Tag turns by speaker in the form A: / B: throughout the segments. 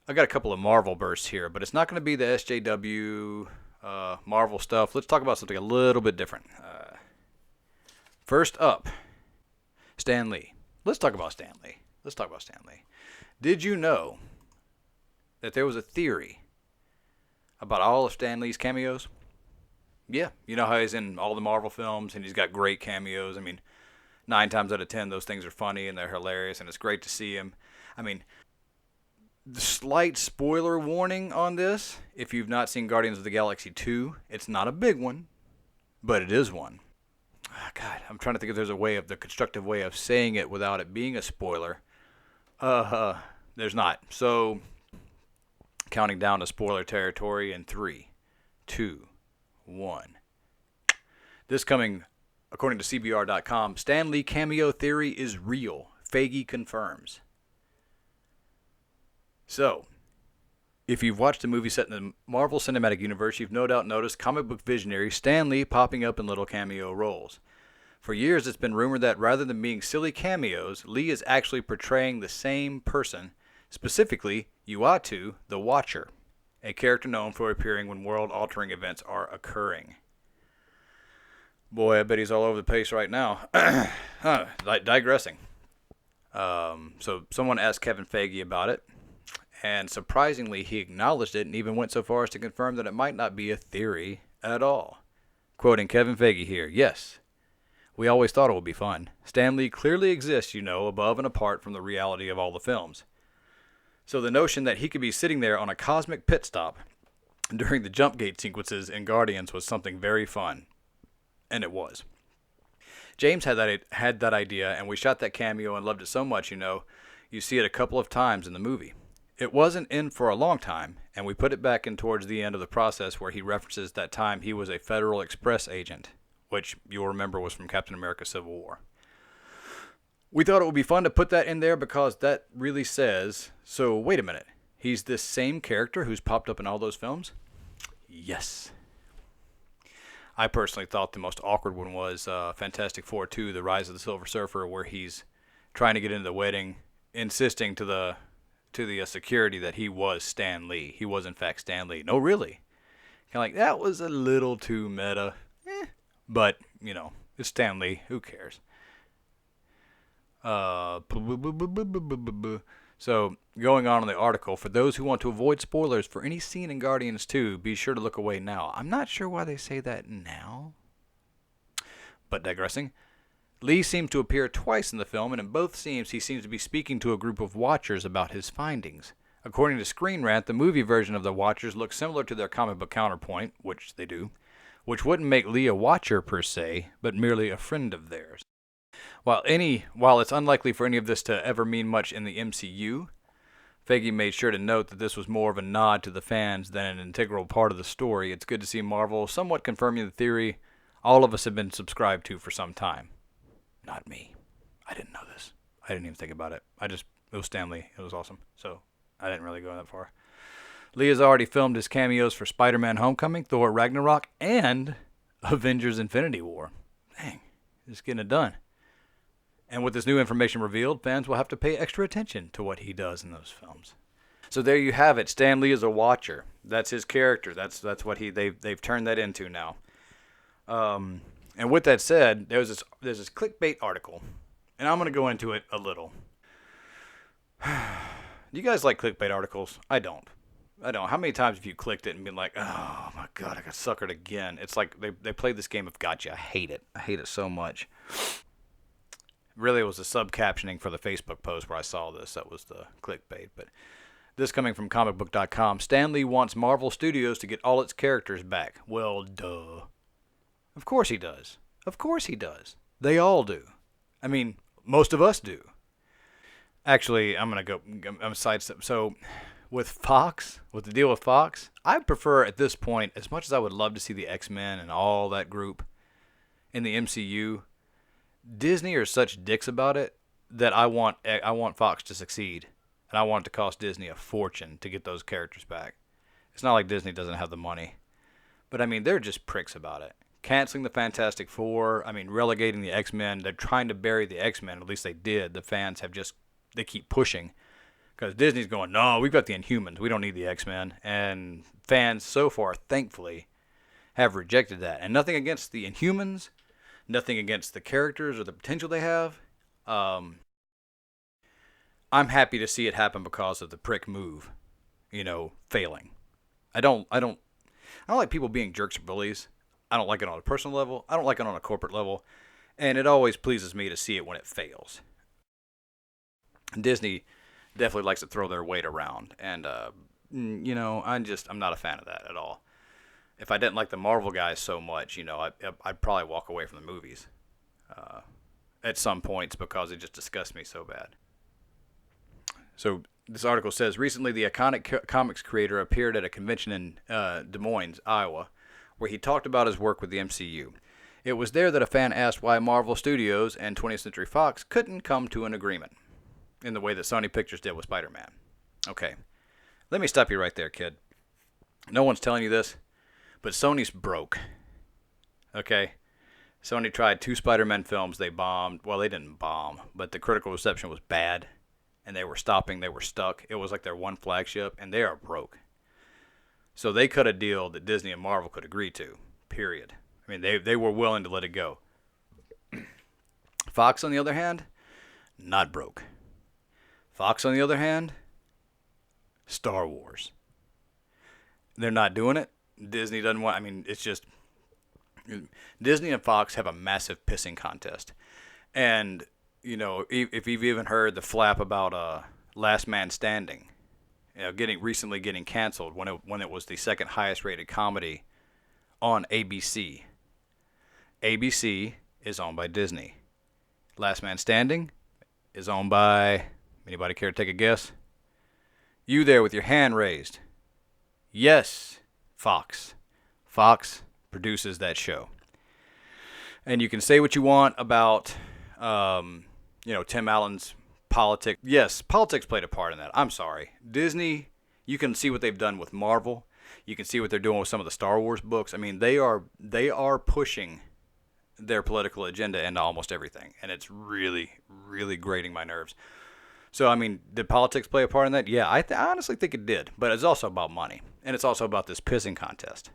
A: I got a couple of Marvel bursts here, but it's not going to be the SJW Marvel stuff. Let's talk about something a little bit different. First up, Stan Lee. Let's talk about Stan Lee. Let's talk about Stan Lee. Did you know that there was a theory about all of Stan Lee's cameos? Yeah, you know how he's in all the Marvel films and he's got great cameos. I mean, 9 times out of 10, those things are funny and they're hilarious, and it's great to see him. I mean, the slight spoiler warning on this: if you've not seen Guardians of the Galaxy 2, it's not a big one, but it is one. God, I'm trying to think if there's a way of the constructive way of saying it without it being a spoiler. There's not. So, counting down to spoiler territory in 3, 2, 1. This coming, according to CBR.com, Stan Lee cameo theory is real. Feige confirms. So, if you've watched a movie set in the Marvel Cinematic Universe, you've no doubt noticed comic book visionary Stan Lee popping up in little cameo roles. For years, it's been rumored that rather than being silly cameos, Lee is actually portraying the same person, specifically Uatu, the Watcher, a character known for appearing when world-altering events are occurring. Boy, I bet he's all over the place right now. Digressing. So someone asked Kevin Feige about it, and surprisingly, he acknowledged it and even went so far as to confirm that it might not be a theory at all. Quoting Kevin Feige here, "Yes, we always thought it would be fun. Stan Lee clearly exists, above and apart from the reality of all the films. So the notion that he could be sitting there on a cosmic pit stop during the jump gate sequences in Guardians was something very fun." And it was. James had that idea, and we shot that cameo and loved it so much, you see it a couple of times in the movie. It wasn't in for a long time, and we put it back in towards the end of the process where he references that time he was a Federal Express agent, which you'll remember was from Captain America Civil War. We thought it would be fun to put that in there because that really says, so wait a minute, he's this same character who's popped up in all those films? Yes. I personally thought the most awkward one was Fantastic Four 2, The Rise of the Silver Surfer, where he's trying to get into the wedding, insisting to the security that he was Stan Lee. He was in fact Stan Lee. No, really. Kind of like, that was a little too meta. But, it's Stan Lee. Who cares? So, going on in the article, for those who want to avoid spoilers for any scene in Guardians 2, be sure to look away now. I'm not sure why they say that now. But digressing, Lee seemed to appear twice in the film, and in both scenes he seems to be speaking to a group of Watchers about his findings. According to Screen Rant, the movie version of the Watchers looks similar to their comic book counterpoint, which they do, which wouldn't make Lee a Watcher per se, but merely a friend of theirs. While it's unlikely for any of this to ever mean much in the MCU, Feige made sure to note that this was more of a nod to the fans than an integral part of the story. It's good to see Marvel somewhat confirming the theory all of us have been subscribed to for some time. Not me. I didn't know this. I didn't even think about it. It was Stan Lee. It was awesome. So I didn't really go that far. Lee has already filmed his cameos for Spider-Man Homecoming, Thor Ragnarok, and Avengers Infinity War. Dang, just getting it done. And with this new information revealed, fans will have to pay extra attention to what he does in those films. So there you have it. Stan Lee is a Watcher. That's his character. That's what they've turned that into now. And with that said, there's this clickbait article, and I'm going to go into it a little. Do you guys like clickbait articles? I don't. How many times have you clicked it and been like, oh my God, I got suckered again? It's like they play this game of gotcha. I hate it. I hate it so much. Really, it was the sub-captioning for the Facebook post where I saw this. That was the clickbait. But this coming from comicbook.com. Stan Lee wants Marvel Studios to get all its characters back. Well, duh. Of course he does. Of course he does. They all do. I mean, most of us do. Actually, I'm sidestep. So, with the deal with Fox, I prefer at this point, as much as I would love to see the X-Men and all that group in the MCU, Disney are such dicks about it that I want Fox to succeed, and I want it to cost Disney a fortune to get those characters back. It's not like Disney doesn't have the money, but I mean, they're just pricks about it. Canceling the Fantastic Four, relegating the X-Men. They're trying to bury the X-Men, at least they did. The fans they keep pushing Because Disney's going, no, we've got the Inhumans. We don't need the X-Men. And fans so far, thankfully, have rejected that. And nothing against the Inhumans, nothing against the characters or the potential they have. I'm happy to see it happen because of the prick move, failing. I don't like people being jerks or bullies. I don't like it on a personal level. I don't like it on a corporate level. And it always pleases me to see it when it fails. Disney definitely likes to throw their weight around. And, I'm not a fan of that at all. If I didn't like the Marvel guys so much, I'd probably walk away from the movies at some points because it just disgusts me so bad. So this article says, recently the iconic comics creator appeared at a convention in Des Moines, Iowa, where he talked about his work with the MCU. It was there that a fan asked why Marvel Studios and 20th Century Fox couldn't come to an agreement in the way that Sony Pictures did with Spider-Man. Okay, let me stop you right there, kid. No one's telling you this, but Sony's broke. Okay? Sony tried 2 Spider-Man films. They bombed. Well, they didn't bomb, but the critical reception was bad, and they were stopping. They were stuck. It was like their one flagship, and they are broke. So they cut a deal that Disney and Marvel could agree to, period. I mean, they were willing to let it go. Fox, on the other hand, not broke. Fox, on the other hand, Star Wars. They're not doing it. Disney doesn't want, it's just, Disney and Fox have a massive pissing contest. And, if you've even heard the flap about Last Man Standing, recently getting canceled when it was the second highest rated comedy on ABC. ABC is owned by Disney. Last Man Standing is owned by, anybody care to take a guess? You there with your hand raised. Yes, Fox. Fox produces that show. And you can say what you want about, Tim Allen's politics. Yes, politics played a part in that. I'm sorry. Disney, you can see what they've done with Marvel. You can see what they're doing with some of the Star Wars books. I mean, they are pushing their political agenda into almost everything. And it's really, really grating my nerves. So, did politics play a part in that? Yeah, I honestly think it did. But it's also about money. And it's also about this pissing contest.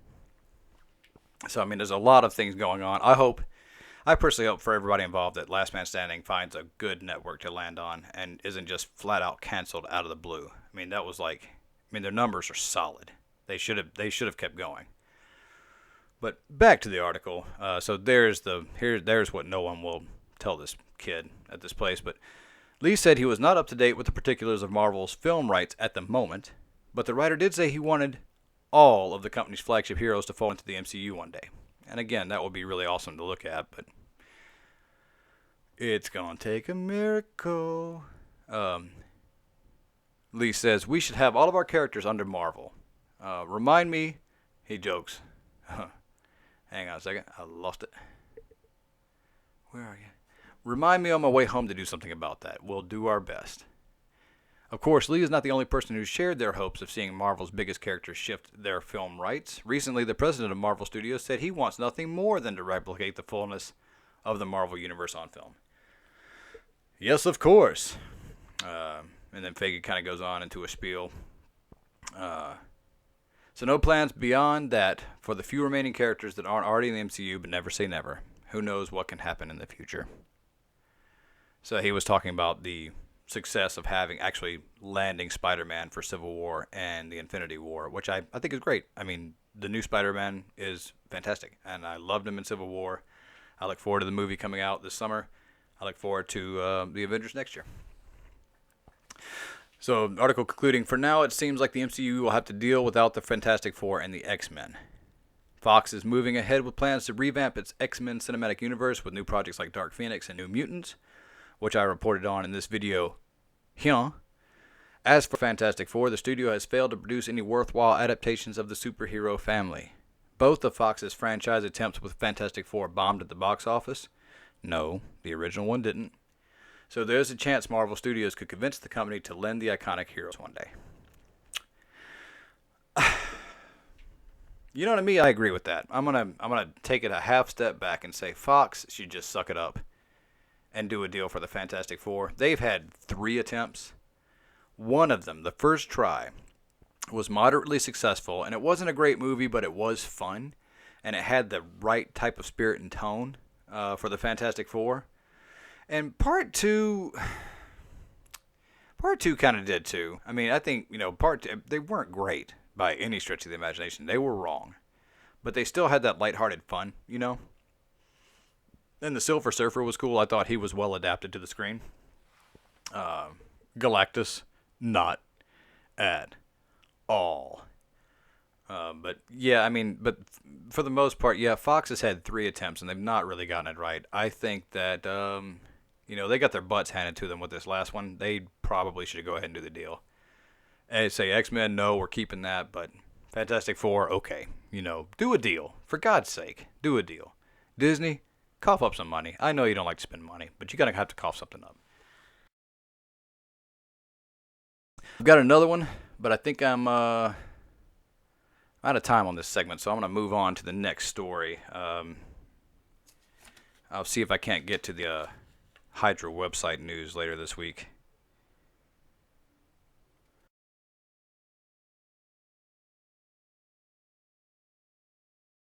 A: So, there's a lot of things going on. I personally hope for everybody involved that Last Man Standing finds a good network to land on and isn't just flat out canceled out of the blue. That was their numbers are solid. They should have kept going. But back to the article. So there's what no one will tell this kid at this place. But Lee said he was not up to date with the particulars of Marvel's film rights at the moment, but the writer did say he wanted all of the company's flagship heroes to fall into the MCU one day. And again, that would be really awesome to look at, but it's gonna take a miracle. Lee says, we should have all of our characters under Marvel. Remind me, he jokes. Hang on a second, I lost it. Where are you? Remind me on my way home to do something about that. We'll do our best. Of course, Lee is not the only person who shared their hopes of seeing Marvel's biggest characters shift their film rights. Recently, the president of Marvel Studios said he wants nothing more than to replicate the fullness of the Marvel Universe on film. Yes, of course. And then Feige kind of goes on into a spiel. So no plans beyond that for the few remaining characters that aren't already in the MCU, but never say never. Who knows what can happen in the future. So he was talking about the success of actually landing Spider-Man for Civil War and the Infinity War, which I think is great. The new Spider-Man is fantastic, and I loved him in Civil War. I look forward to the movie coming out this summer. I look forward to the Avengers next year. So, article concluding, for now it seems like the MCU will have to deal without the Fantastic Four and the X-Men. Fox is moving ahead with plans to revamp its X-Men cinematic universe with new projects like Dark Phoenix and New Mutants, which I reported on in this video here. As for Fantastic Four, the studio has failed to produce any worthwhile adaptations of the superhero family. Both of Fox's franchise attempts with Fantastic Four bombed at the box office. No, the original one didn't. So there's a chance Marvel Studios could convince the company to lend the iconic heroes one day. You know what I mean? I agree with that. I'm gonna take it a half step back and say Fox should just suck it up and do a deal for the Fantastic Four. They've had 3 attempts. One of them, the first try, was moderately successful, and it wasn't a great movie, but it was fun, and it had the right type of spirit and tone for the Fantastic Four. And part two kind of did too. I mean, I think part two, they weren't great by any stretch of the imagination. They were wrong, but they still had that lighthearted fun, And the Silver Surfer was cool. I thought he was well adapted to the screen. Galactus, not at all. But yeah, I mean, but for the most part, yeah, Fox has had 3 attempts and they've not really gotten it right. I think that they got their butts handed to them with this last one. They probably should go ahead and do the deal. And say X-Men, no, we're keeping that, but Fantastic Four, okay, do a deal for God's sake, do a deal. Disney, cough up some money. I know you don't like to spend money, but you're gonna have to cough something up. I've got another one, but I think I'm out of time on this segment, so I'm going to move on to the next story. I'll see if I can't get to the Hydra website news later this week.